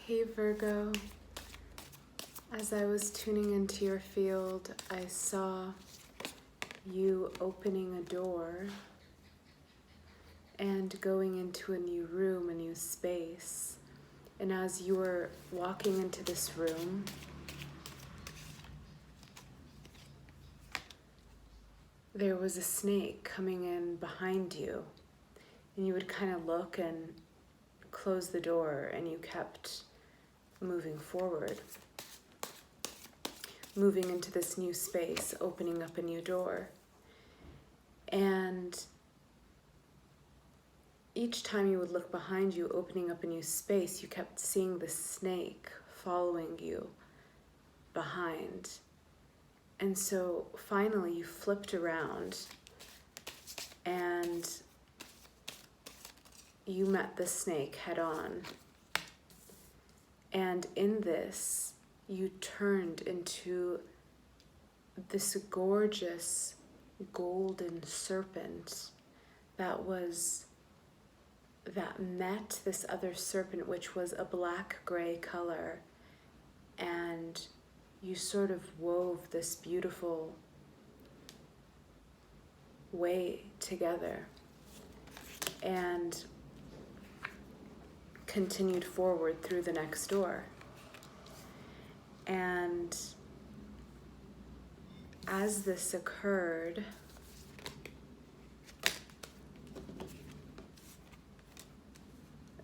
Hey Virgo, as I was tuning into your field, I saw you opening a door and going into a new room, a new space. And as you were walking into this room, there was a snake coming in behind you. And you would kind of look and close the door, and you kept moving forward, moving into this new space, opening up a new door. And each time you would look behind you, opening up a new space, you kept seeing the snake following you behind. And so finally you flipped around and you met the snake head on. And in this, you turned into this gorgeous golden serpent that met this other serpent, which was a black-gray color. And you sort of wove this beautiful way together and continued forward through the next door. And as this occurred,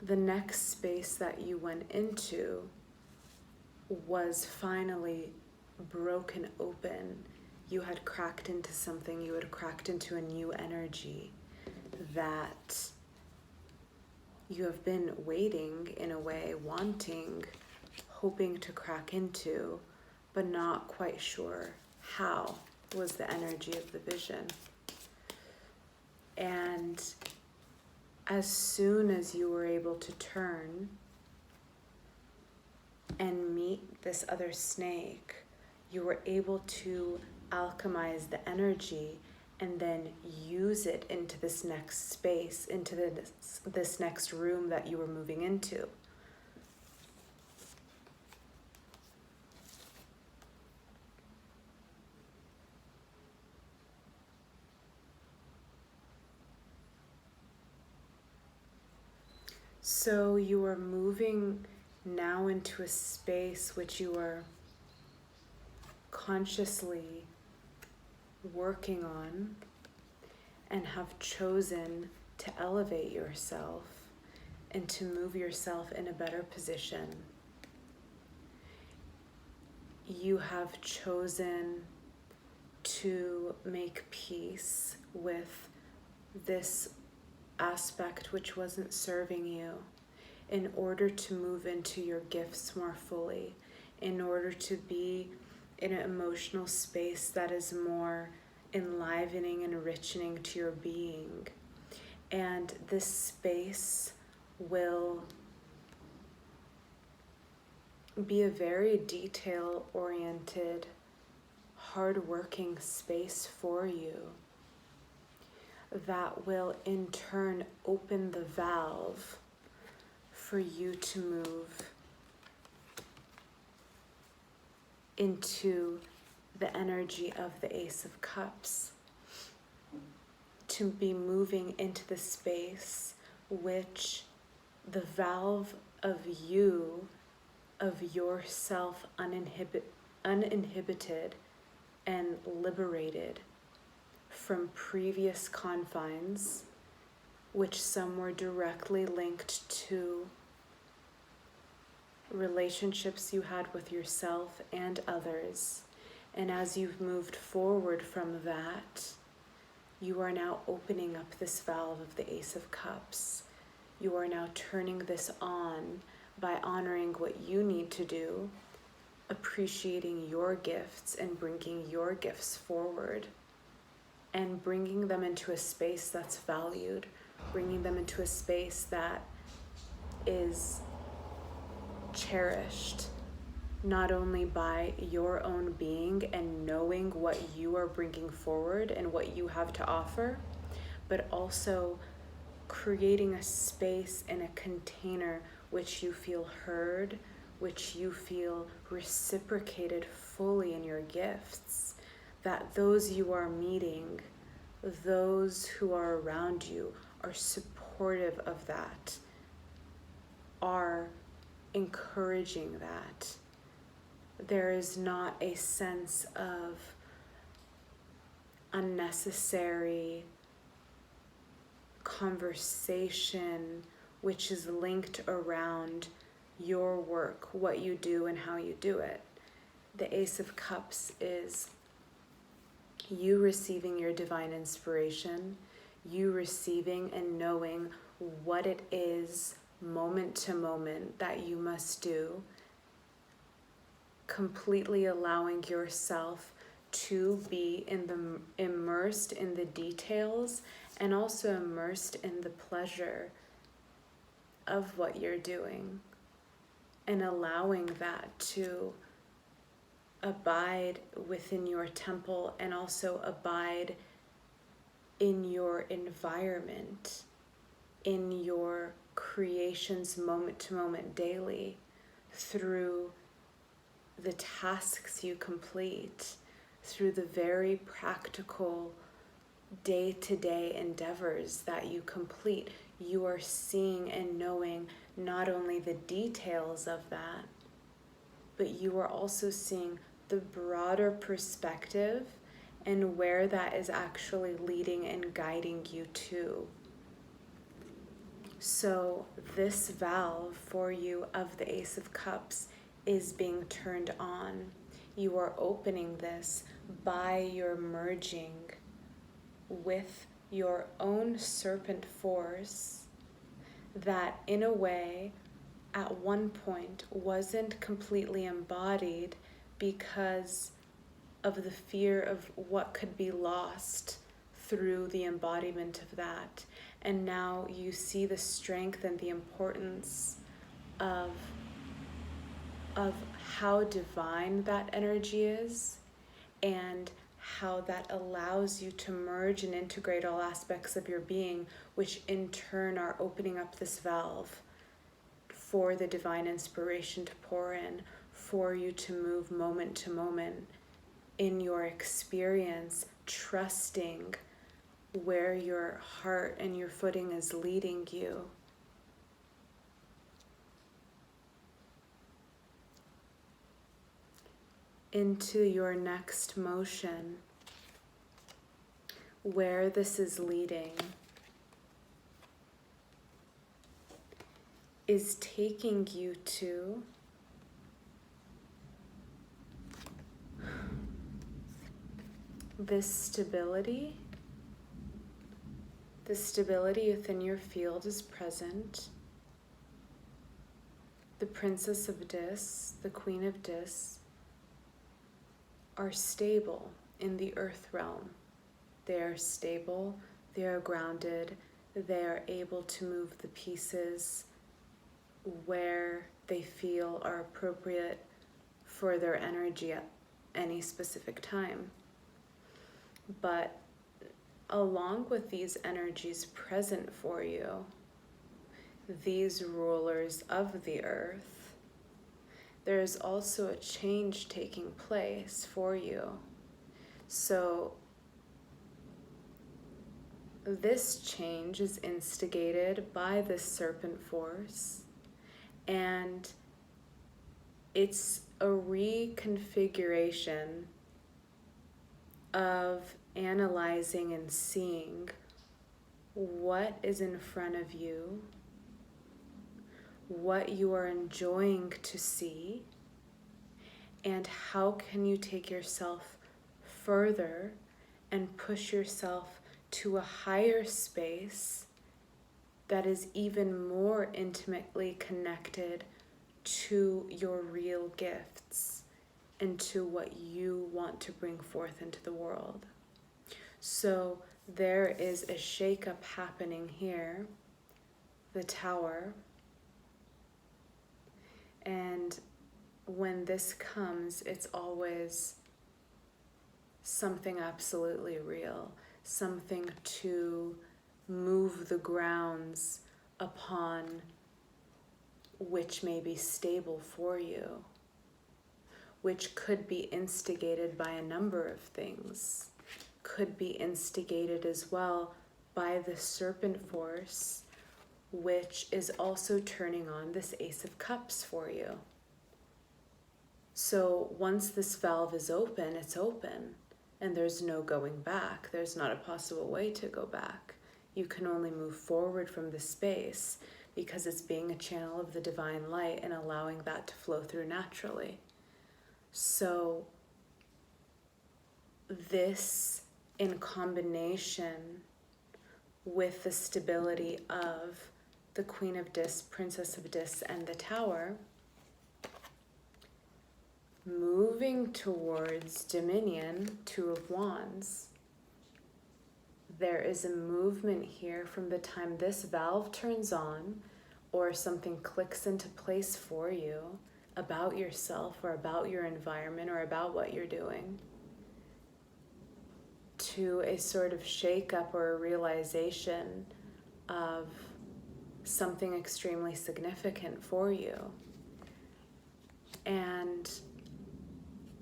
the next space that you went into was finally broken open. You had cracked into something, you had cracked into a new energy that you have been waiting, in a way, wanting, hoping to crack into, but not quite sure how was the energy of the vision. And as soon as you were able to turn and meet this other snake, you were able to alchemize the energy and then use it into this next space, into this next room that you were moving into. So you are moving now into a space which you are consciously working on and have chosen to elevate yourself and to move yourself in a better position. You have chosen to make peace with this aspect which wasn't serving you in order to move into your gifts more fully, in order to be in an emotional space that is more enlivening and enriching to your being. And this space will be a very detail-oriented, hard-working space for you that will in turn open the valve for you to move into the energy of the Ace of Cups, to be moving into the space which the valve of you, of yourself uninhibited and liberated from previous confines, which some were directly linked to relationships you had with yourself and others. And as you've moved forward from that, you are now opening up this valve of the Ace of Cups. You are now turning this on by honoring what you need to do, appreciating your gifts and bringing your gifts forward, and bringing them into a space that's valued, bringing them into a space that is cherished, not only by your own being and knowing what you are bringing forward and what you have to offer, but also creating a space and a container which you feel heard, which you feel reciprocated fully in your gifts, that those you are meeting, those who are around you, are supportive of that, are encouraging that. There is not a sense of unnecessary conversation which is linked around your work, what you do and how you do it. The Ace of Cups is you receiving your divine inspiration, you receiving and knowing what it is moment to moment that you must do, completely allowing yourself to be immersed in the details and also immersed in the pleasure of what you're doing, and allowing that to abide within your temple and also abide in your environment, in your creations moment to moment daily, through the tasks you complete, through the very practical day-to-day endeavors that you complete. You are seeing and knowing not only the details of that, but you are also seeing the broader perspective and where that is actually leading and guiding you to. So this valve for you of the Ace of Cups is being turned on. You are opening this by your merging with your own serpent force that in a way at one point wasn't completely embodied because of the fear of what could be lost through the embodiment of that. And now you see the strength and the importance of how divine that energy is, and how that allows you to merge and integrate all aspects of your being, which in turn are opening up this valve for the divine inspiration to pour in, for you to move moment to moment in your experience, trusting where your heart and your footing is leading you. Into your next motion, where this is leading is taking you to this stability. The stability within your field is present. The Princess of Dis, the Queen of Dis, are stable in the earth realm. They are stable, they are grounded, they are able to move the pieces where they feel are appropriate for their energy at any specific time. But along with these energies present for you, these rulers of the earth, there is also a change taking place for you. So this change is instigated by this serpent force, and it's a reconfiguration of analyzing and seeing what is in front of you, what you are enjoying to see, and how can you take yourself further and push yourself to a higher space that is even more intimately connected to your real gifts and to what you want to bring forth into the world. So there is a shakeup happening here, the Tower. And when this comes, it's always something absolutely real, something to move the grounds upon which may be stable for you, which could be instigated by a number of things, could be instigated as well by the serpent force, which is also turning on this Ace of Cups for you. So once this valve is open, it's open, and there's no going back. There's not a possible way to go back. You can only move forward from this space because it's being a channel of the divine light and allowing that to flow through naturally. So this, in combination with the stability of the Queen of Discs, Princess of Discs, and the Tower, moving towards Dominion, Two of Wands, there is a movement here from the time this valve turns on or something clicks into place for you about yourself or about your environment or about what you're doing, to a sort of shake-up or a realization of something extremely significant for you. And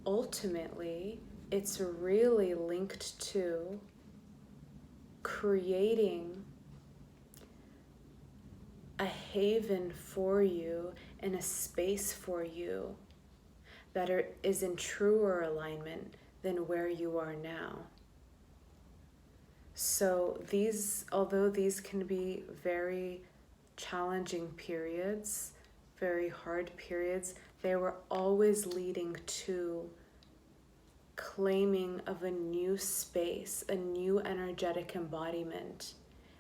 ultimately, it's really linked to creating a haven for you and a space for you that is in truer alignment than where you are now. So although these can be very challenging periods, very hard periods, they were always leading to claiming of a new space, a new energetic embodiment,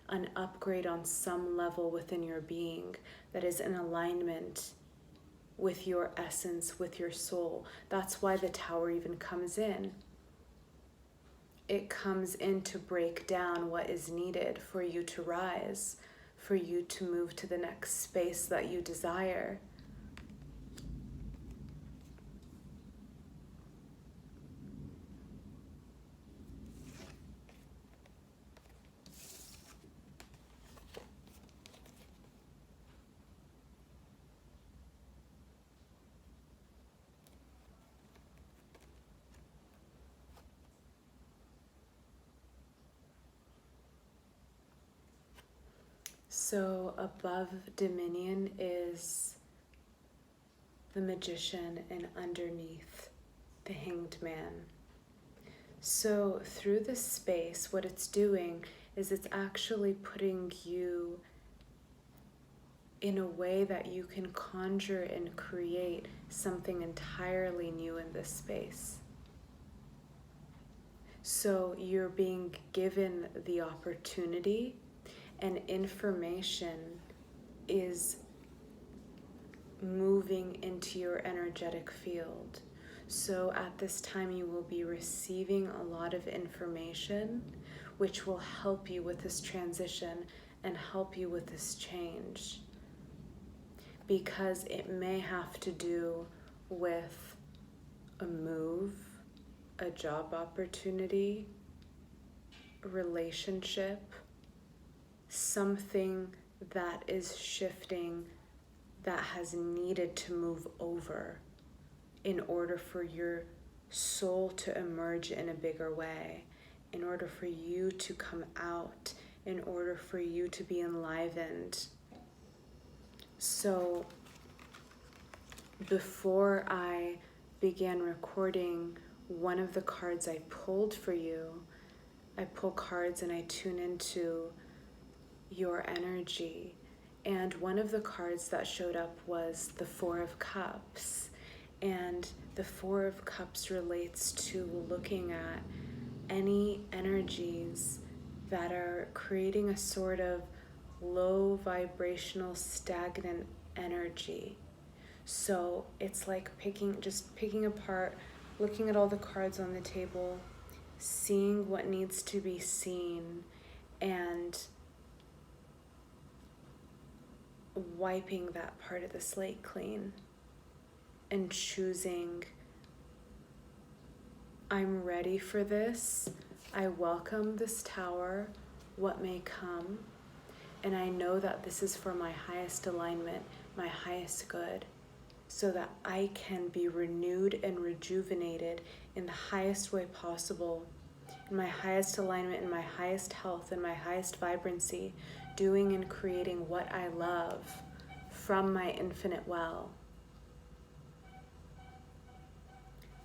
an upgrade on some level within your being that is in alignment with your essence, with your soul. That's why the Tower even comes in. It comes in to break down what is needed for you to rise, for you to move to the next space that you desire. So above Dominion is the Magician, and underneath the Hanged Man. So through this space, what it's doing is it's actually putting you in a way that you can conjure and create something entirely new in this space. So you're being given the opportunity, and information is moving into your energetic field. So at this time you will be receiving a lot of information which will help you with this transition and help you with this change, because it may have to do with a move, a job opportunity, a relationship, something that is shifting that has needed to move over in order for your soul to emerge in a bigger way, in order for you to come out, in order for you to be enlivened. So before I began recording, one of the cards I pulled for you, I pull cards and I tune into your energy, and one of the cards that showed up was the Four of Cups, and the Four of Cups relates to looking at any energies that are creating a sort of low vibrational stagnant energy. So it's like picking apart, looking at all the cards on the table, seeing what needs to be seen, and wiping that part of the slate clean and choosing, I'm ready for this, I welcome this Tower, what may come, and I know that this is for my highest alignment, my highest good, so that I can be renewed and rejuvenated in the highest way possible, in my highest alignment, in my highest health, in my highest vibrancy, doing and creating what I love from my infinite well.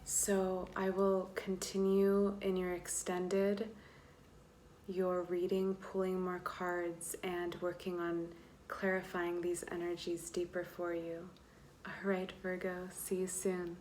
So I will continue in your extended, your reading, pulling more cards, and working on clarifying these energies deeper for you. All right, Virgo, see you soon.